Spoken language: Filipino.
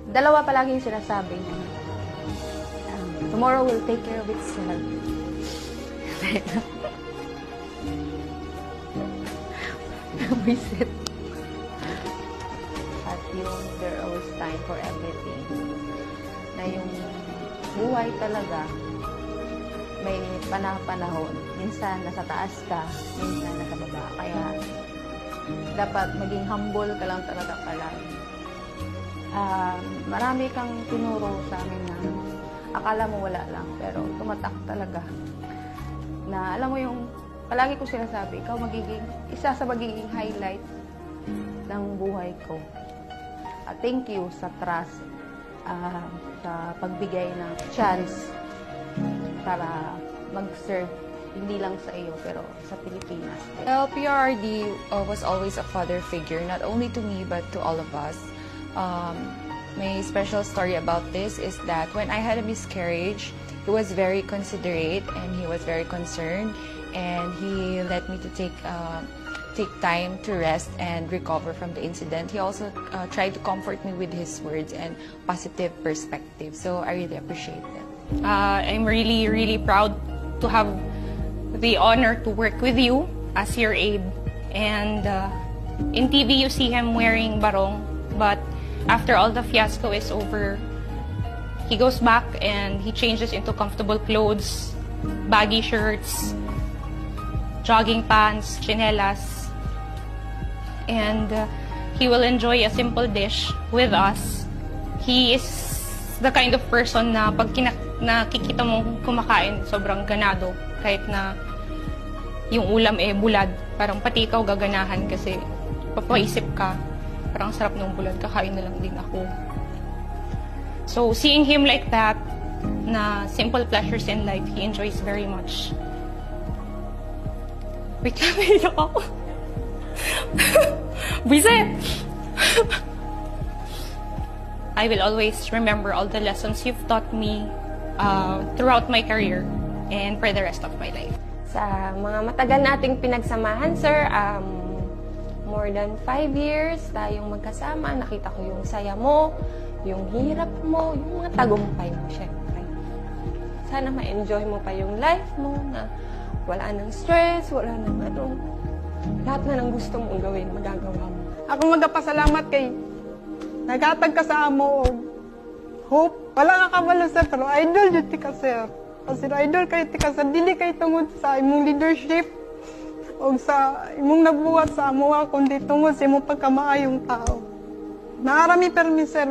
Dalawa palagi yung sinasabi niya. Tomorrow will take care of itself. Visit. At yung there always time for everything. Na yung buhay talaga, may panahon. Minsan nasa taas ka, minsan nasa baba. Kaya dapat maging humble ka lang talaga palagi. Marami kang tinuro sa amin na akala mo wala lang, pero tumatak talaga. Na alam mo yung, palagi ko sinasabi, ikaw magiging, isa sa magiging highlight ng buhay ko. Thank you sa trust, sa pagbigay ng chance para mag-serve, hindi lang sa iyo, pero sa Pilipinas. Well, PRRD was always a father figure, not only to me, but to all of us. My special story about this is that when I had a miscarriage, he was very considerate and he was very concerned, and he let me to take time to rest and recover from the incident. He also tried to comfort me with his words and positive perspective. So I really appreciate it. I'm really, really proud to have the honor to work with you as your aide. And in TV, you see him wearing barong, but after all the fiasco is over, he goes back and he changes into comfortable clothes, baggy shirts, jogging pants, chinelas, and he will enjoy a simple dish with us. He is the kind of person na pag nakikita mong kumakain, sobrang ganado. Kahit na yung ulam bulad, parang pati ikaw gaganahan kasi papaisip ka, parang sarap ng bulad, kakain na lang din ako. So seeing him like that, na simple pleasures in life, he enjoys very much. Wait lang, naiyak ako. Buisit! I will always remember all the lessons you've taught me throughout my career and for the rest of my life. Sa mga matagal nating pinagsamahan, sir, more than 5 years tayong magkasama. Nakita ko yung saya mo, yung hirap mo, yung mga tagumpay mo, syempre. Sana ma-enjoy mo pa yung life mo, na wala nang stress, wala nang lahat na ng gusto mong gawin, magagawa mo. Ako magpasalamat kay nagatag ka sa amo og hope. Wala nga kabalo, sir, pero idol yun ka, sir. Kasi idol kayo tika sa dili kay tungod sa imong leadership o sa imong nabuhat sa amo, kundi tungod sa imong pagkamaayong tao. Naarami permi, sir,